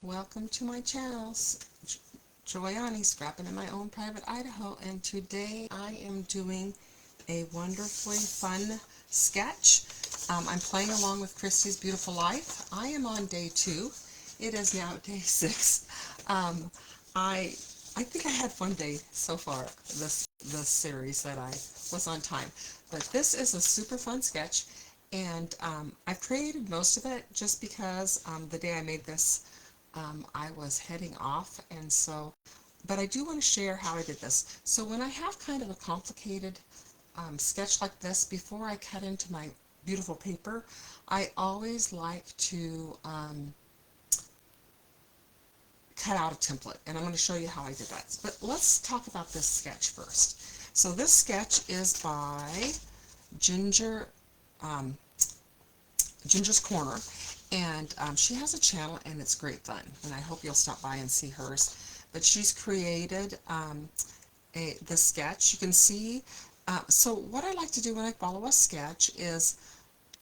Welcome to my channel, Joyani, Scrapping in My Own Private Idaho, and today I am doing a wonderfully fun sketch. I'm playing along with Christy's Beautiful Life. I am on day 2. It is now day 6. Um, I I think I had one day so far this series that I was on time, but this is a super fun sketch, and I've created most of it just because the day I made this I was heading off, and so, but I do want to share how I did this. So when I have kind of a complicated sketch like this, before I cut into my beautiful paper, I always like to cut out a template, and I'm going to show you how I did that. But let's talk about this sketch first. So this sketch is by Ginger, um, Ginger's Corner, and she has a channel and it's great fun, and I hope you'll stop by and see hers. But she's created the sketch. You can see, so what I like to do when I follow a sketch is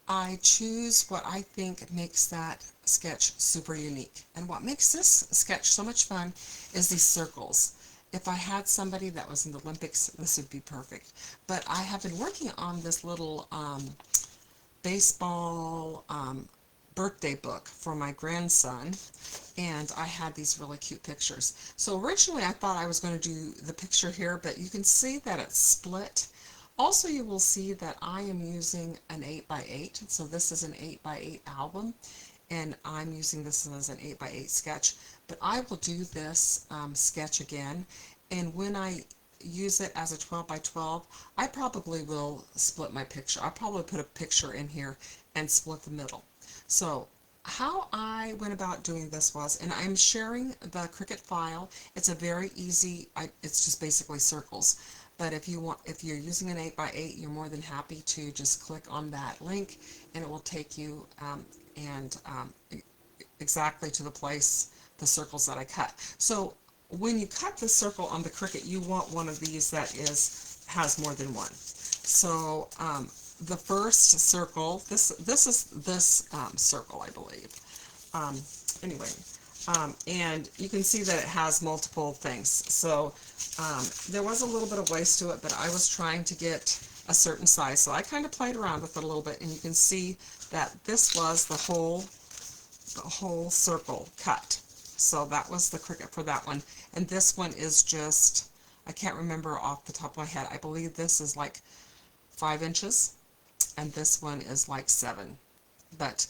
I choose what I think makes that sketch super unique. And what makes this sketch so much fun is these circles. If I had somebody that was in the Olympics, this would be perfect. But I have been working on this little baseball birthday book for my grandson, and I had these really cute pictures. So originally I thought I was going to do the picture here, but you can see that it's split. Also, you will see that I am using an 8x8, so this is an 8x8 album, and I'm using this as an 8x8 sketch, but I will do this sketch again, and when I use it as a 12x12, I probably will split my picture. I'll probably put a picture in here and split the middle. So how I went about doing this was, and I'm sharing the Cricut file. It's a very easy, it's just basically circles. But if you're using an 8x8, you're more than happy to just click on that link, and it will take you exactly to the place, the circles that I cut. So when you cut the circle on the Cricut, you want one of these that has more than one. So the first circle, this is this circle, I believe. Um, anyway, and you can see that it has multiple things. So there was a little bit of waste to it, but I was trying to get a certain size, so I kind of played around with it a little bit, and you can see that this was the whole circle cut. So that was the Cricut for that one, and this one is just, I can't remember off the top of my head. I believe this is like 5 inches, and this one is like 7. But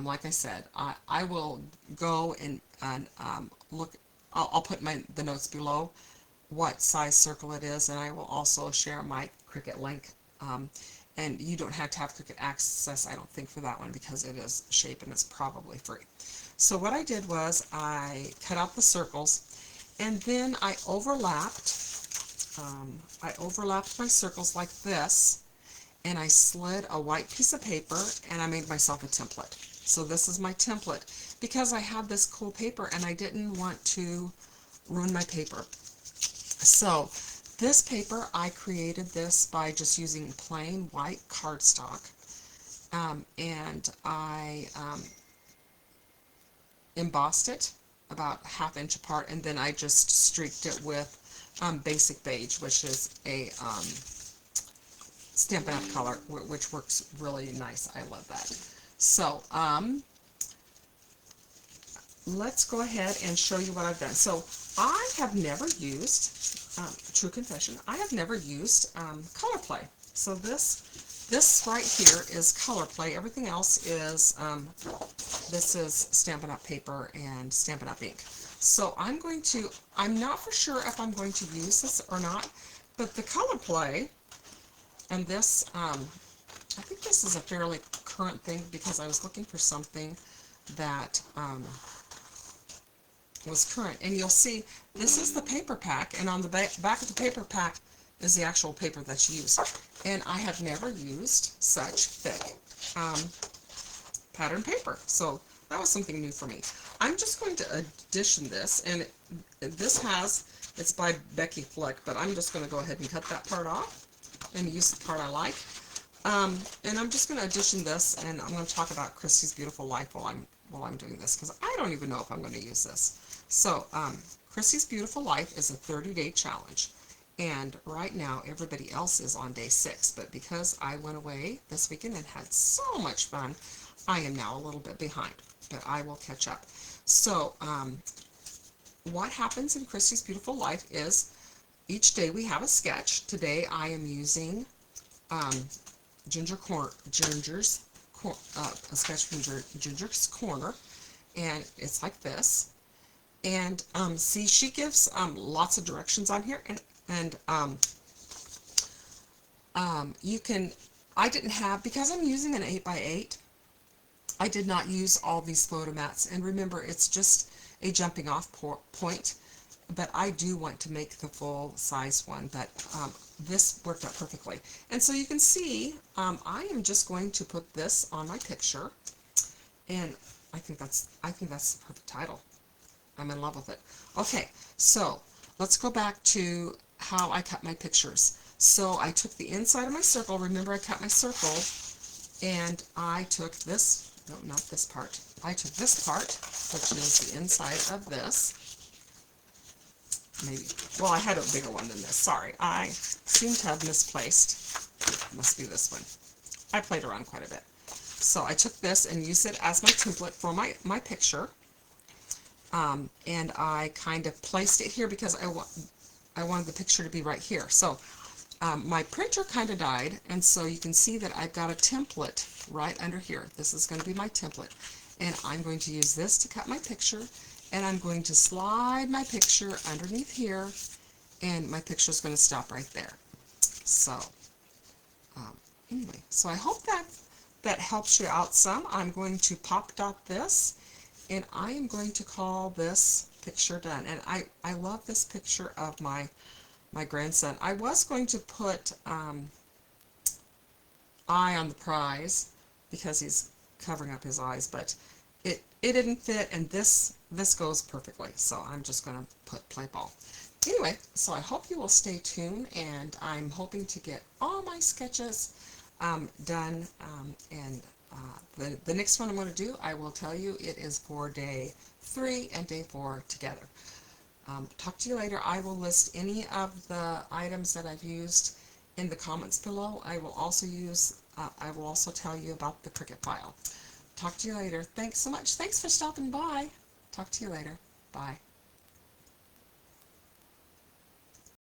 like I said, I will go and look. I'll put the notes below what size circle it is, and I will also share my Cricut link. And you don't have to have Cricut access, I don't think, for that one, because it is shape and it's probably free. So what I did was I cut out the circles, and then I overlapped my circles like this, and I slid a white piece of paper, and I made myself a template. So this is my template because I have this cool paper and I didn't want to ruin my paper. So this paper, I created this by just using plain white cardstock, and I embossed it about 1/2 inch apart, and then I just streaked it with basic beige, which is a Stampin' Up! Color, which works really nice. I love that. So let's go ahead and show you what I've done. So I have never used, true confession, I have never used colorplay. So this right here is colorplay. Everything else is, this is Stampin' Up! Paper and Stampin' Up! Ink. So I'm not for sure if I'm going to use this or not, but the colorplay, and this, I think this is a fairly current thing because I was looking for something that was current. And you'll see this is the paper pack, and on the back of the paper pack is the actual paper that's used. And I have never used such thick pattern paper. So that was something new for me. I'm just going to addition this, and it's by Becky Fleck, but I'm just going to go ahead and cut that part off and use the part I like. And I'm just going to addition this, and I'm going to talk about Christy's Beautiful Life while I'm while I'm doing this because I don't even know if I'm going to use this. So Chrissy's Beautiful Life is a 30-day challenge. And right now, everybody else is on day 6. But because I went away this weekend and had so much fun, I am now a little bit behind. But I will catch up. So what happens in Chrissy's Beautiful Life is each day we have a sketch. Today I am using Ginger's a sketch from Ginger's Corner. And it's like this. And see, she gives lots of directions on here. And you can, I didn't have, because I'm using an 8x8, I did not use all these photo mats. And remember, it's just a jumping off point, but I do want to make the full size one, but this worked out perfectly. And so you can see, I am just going to put this on my picture, and I think that's the perfect title. I'm in love with it. Okay, so let's go back to how I cut my pictures. So I took the inside of my circle. Remember, I cut my circle, and I took this, no, not this part. I took this part, which is the inside of this. Maybe, well, I had a bigger one than this. Sorry, I seem to have misplaced. It must be this one. I played around quite a bit. So I took this and used it as my template for my picture. And I kind of placed it here because I wanted the picture to be right here. So my printer kind of died, and so you can see that I've got a template right under here. This is going to be my template. And I'm going to use this to cut my picture, and I'm going to slide my picture underneath here, and my picture is going to stop right there. So anyway, so I hope that helps you out some. I'm going to pop dot this, and I am going to call this picture done. And I love this picture of my grandson. I was going to put eye on the prize because he's covering up his eyes, but it didn't fit, and this goes perfectly. So I'm just going to put play ball. Anyway, so I hope you will stay tuned, and I'm hoping to get all my sketches done, and the next one I'm going to do, I will tell you, it is for day 3 and day 4 together. Talk to you later. I will list any of the items that I've used in the comments below. I will also tell you about the Cricut file. Talk to you later. Thanks so much. Thanks for stopping by. Talk to you later. Bye.